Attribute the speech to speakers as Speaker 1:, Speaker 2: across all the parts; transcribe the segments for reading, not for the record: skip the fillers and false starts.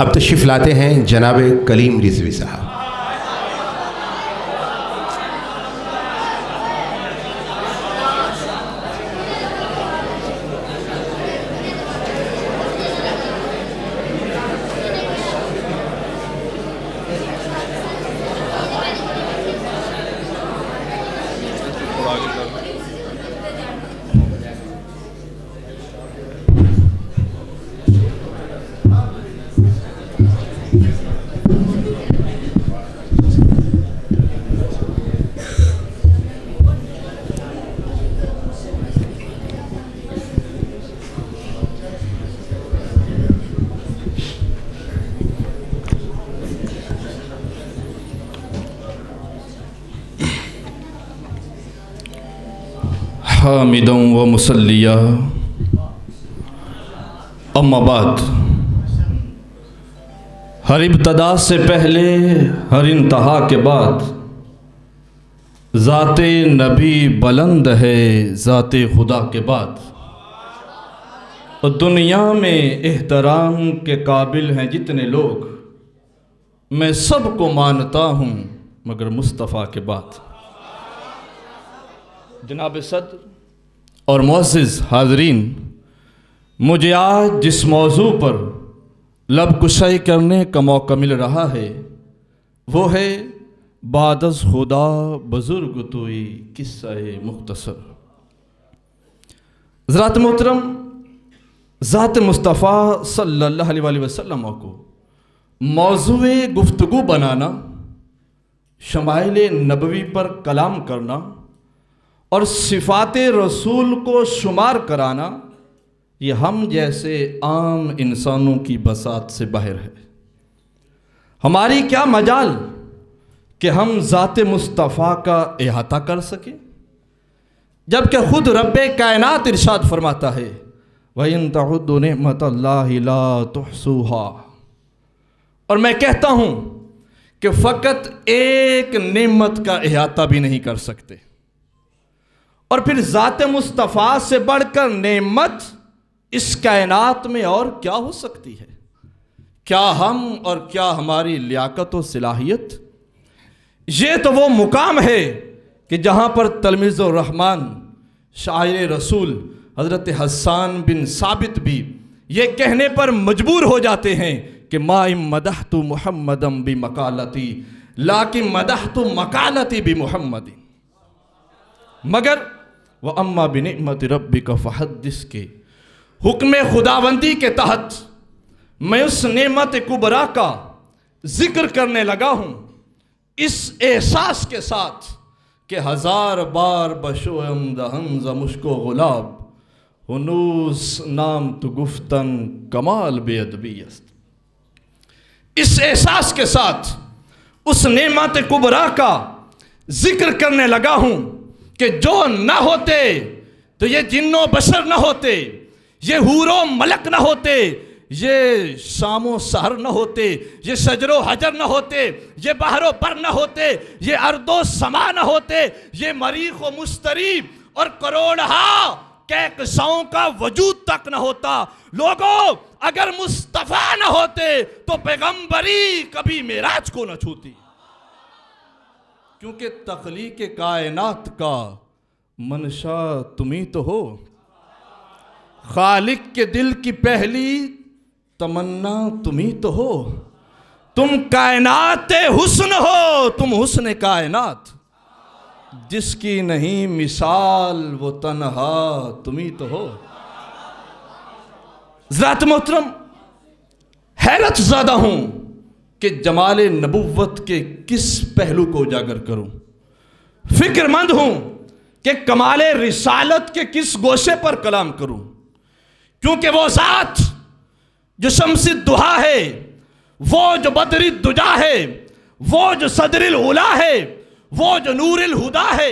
Speaker 1: اب تشریف لاتے ہیں جناب کلیم رضوی صاحب۔
Speaker 2: حامداً و مسلیہ اما بعد، ہر ابتدا سے پہلے ہر انتہا کے بعد ذات نبی بلند ہے ذات خدا کے بعد، اور دنیا میں احترام کے قابل ہیں جتنے لوگ، میں سب کو مانتا ہوں مگر مصطفیٰ کے بعد۔ جناب صدر اور معزز حاضرین، مجھے آج جس موضوع پر لب کشائی کرنے کا موقع مل رہا ہے وہ ہے بعد از خدا بزرگ توئی قصہ مختصر۔ حضرات محترم، ذات مصطفیٰ صلی اللہ علیہ وآلہ وسلم کو موضوع گفتگو بنانا، شمائل نبوی پر کلام کرنا اور صفات رسول کو شمار کرانا، یہ ہم جیسے عام انسانوں کی بساط سے باہر ہے۔ ہماری کیا مجال کہ ہم ذات مصطفیٰ کا احاطہ کر سکیں، جبکہ خود رب کائنات ارشاد فرماتا ہے وَإِن تَعُدُّوا نِعْمَةَ اللَّهِ لَا تُحْصُوهَا، اور میں کہتا ہوں کہ فقط ایک نعمت کا احاطہ بھی نہیں کر سکتے، اور پھر ذات مصطفیٰ سے بڑھ کر نعمت اس کائنات میں اور کیا ہو سکتی ہے؟ کیا ہم اور کیا ہماری لیاقت و صلاحیت؟ یہ تو وہ مقام ہے کہ جہاں پر تلمیذ الرحمن شاعر رسول حضرت حسان بن ثابت بھی یہ کہنے پر مجبور ہو جاتے ہیں کہ ما ان مدحت محمدً بمقالتی لیکن مدحت مقالتی بمحمد، مگر وَأَمَّا بِنِعْمَةِ رَبِّكَ فَحَدِّثْ کے حکم خداوندی کے تحت میں اس نعمت کبریٰ کا ذکر کرنے لگا ہوں، اس احساس کے ساتھ کہ ہزار بار بشویم دہن ز مشک و غلاب ہنوز نام تو گفتن کمال بے ادبی است۔ اس احساس کے ساتھ اس نعمت کبریٰ کا ذکر کرنے لگا ہوں کہ جو نہ ہوتے تو یہ جن و بشر نہ ہوتے، یہ حور و ملک نہ ہوتے، یہ شام و سحر نہ ہوتے، یہ شجر و حجر نہ ہوتے، یہ بحر و بر نہ ہوتے، یہ ارض و سما نہ ہوتے، یہ مریخ و مشتری اور کروڑہا کہکشاؤں کا وجود تک نہ ہوتا۔ لوگوں، اگر مصطفیٰ نہ ہوتے تو پیغمبری کبھی معراج کو نہ چھوتی، کیونکہ تخلیق کائنات کا منشا تمہیں تو ہو، خالق کے دل کی پہلی تمنا تمہیں تو ہو، تم کائنات حسن ہو، تم حسن کائنات، جس کی نہیں مثال وہ تنہا تمہیں تو ہو۔ ذات محترم، حیرت زدہ ہوں کہ جمال نبوت کے کس پہلو کو اجاگر کروں، فکر مند ہوں کہ کمال رسالت کے کس گوشے پر کلام کروں، کیونکہ وہ ذات جو شمس الضحیٰ ہے، وہ جو بدر الدجا ہے، وہ جو صدر العلا ہے، وہ جو نور الہدا ہے،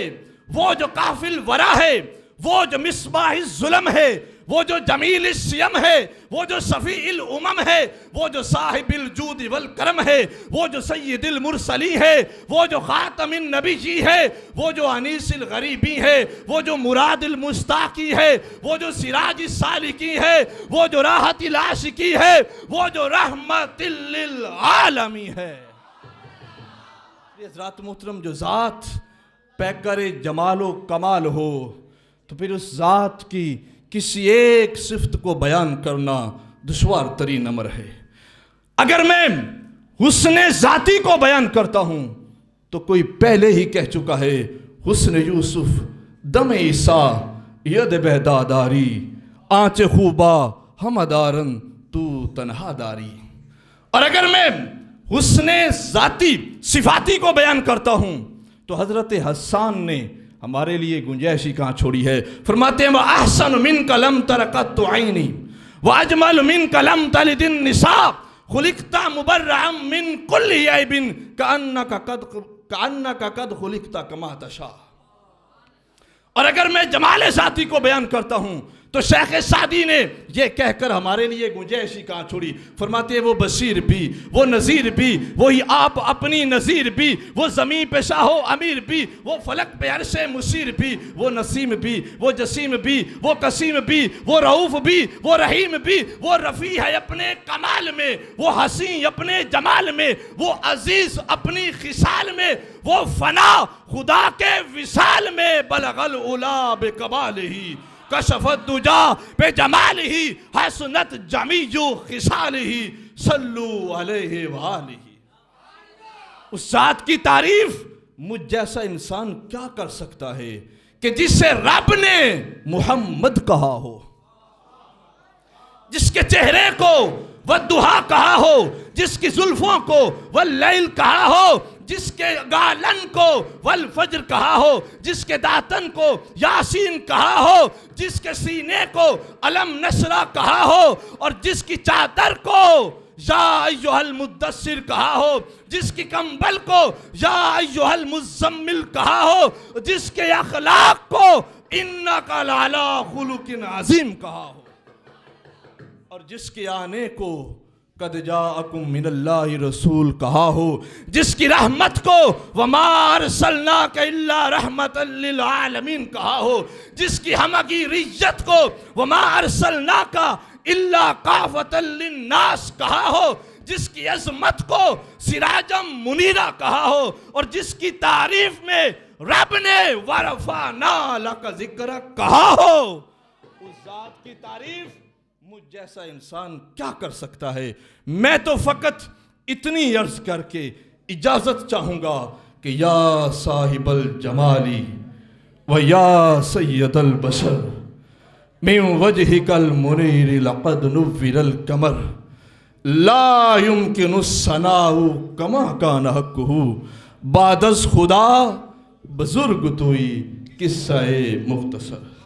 Speaker 2: وہ جو کاف الورا ہے، وہ جو مصباح الظلم ہے، وہ جو جمیل السیم ہے، وہ جو شفیع الامم ہے، وہ جو صاحب الجود والکرم ہے، وہ جو سید المرسلی ہے، وہ جو خاتم النبی ہے، وہ جو انیس الغریبی ہے، وہ جو مراد المشتاقی ہے، وہ جو سراج السالکی ہے، وہ جو راحت العاشقی ہے، وہ جو رحمت للعالمی ہے۔ یہ حضرات محترم، جو ذات پیکر جمال و کمال ہو تو پھر اس ذات کی کسی ایک صفت کو بیان کرنا دشوار ترین امر ہے۔ اگر میں حسن ذاتی کو بیان کرتا ہوں تو کوئی پہلے ہی کہہ چکا ہے، حسن یوسف دم عیسیٰ ید بہداداری، آنچ خوبا ہمدارن تو تنہا داری۔ اور اگر میں حسن ذاتی صفاتی کو بیان کرتا ہوں تو حضرت حسان نے ہمارے لیے گنجائش ہی کہاں چھوڑی ہے۔ فرماتے ہیں وَأَحْسَنُ مِنْكَ لَمْ تَرَ قَطُّ عَيْنِي وَأَجْمَلُ مِنْكَ لَمْ تَلِدِ النِّسَاءُ خُلِقْتَ مُبَرَّعًا مِنْ كُلِّ عَيْبٍ كَأَنَّكَ قَدْ خُلِقْتَ كَمَا تَشَاءُ۔ اور اگر میں جمال ذاتی کو بیان کرتا ہوں تو شیخ سعدی نے یہ کہہ کر ہمارے لیے گنجائش ہی کہاں چھوڑی۔ فرماتے ہیں وہ بصیر بھی، وہ نذیر بھی، وہی آپ اپنی نذیر بھی، وہ زمین پہ شاہ و امیر بھی، وہ فلک پہ عرش مصیر بھی، وہ نسیم بھی، وہ جسیم بھی، وہ قسیم بھی، وہ رؤوف بھی، وہ رحیم بھی، وہ رفیع ہے اپنے کمال میں، وہ حسین اپنے جمال میں، وہ عزیز اپنی خصال میں، وہ فنا خدا کے وصال میں، بلغ العلا بکمالہ کشف الدجا بجمالہ حسنت جمیع خصالہ صلو علیہ وآلہ۔ اس ذات کی تعریف مجھ جیسا انسان کیا کر سکتا ہے کہ جس سے رب نے محمد کہا ہو، جس کے چہرے کو والضحیٰ کہا ہو، جس کی زلفوں کو واللیل کہا ہو، جس کے گالن کو والفجر کہا ہو، جس کے داتن کو یاسین کہا ہو، جس کے سینے کو علم نشرہ کہا ہو، اور جس کی چادر کو یا ایہا المدثر کہا ہو، جس کی کمبل کو یا ایہا المزمل کہا ہو، جس کے اخلاق کو انک لعلی خلق عظیم کہا ہو، اور جس کے آنے کو قد جاءکم من اللہ رسول کہا ہو، جس کی رحمت کو وما ارسلناک الا رحمتا للعالمین کہا ہو، جس کی ہمگیریت کو وما ارسلناک الا کافتا للناس کہا ہو، جس کی عظمت کو سراجا منیرا کہا ہو، اور جس کی تعریف میں رب نے ورفعنا لک ذکرک کہا ہو، اس ذات کی تعریف مجھ جیسا انسان کیا کر سکتا ہے؟ میں تو فقط اتنی عرض کر کے اجازت چاہوں گا کہ یا صاحب الجمالی و یا سید البشر من وجہک المنیر لقد نور القمر لا يمکن الثناء کما کان حقہ بعد از خدا بزرگ توئی قصہ مختصر۔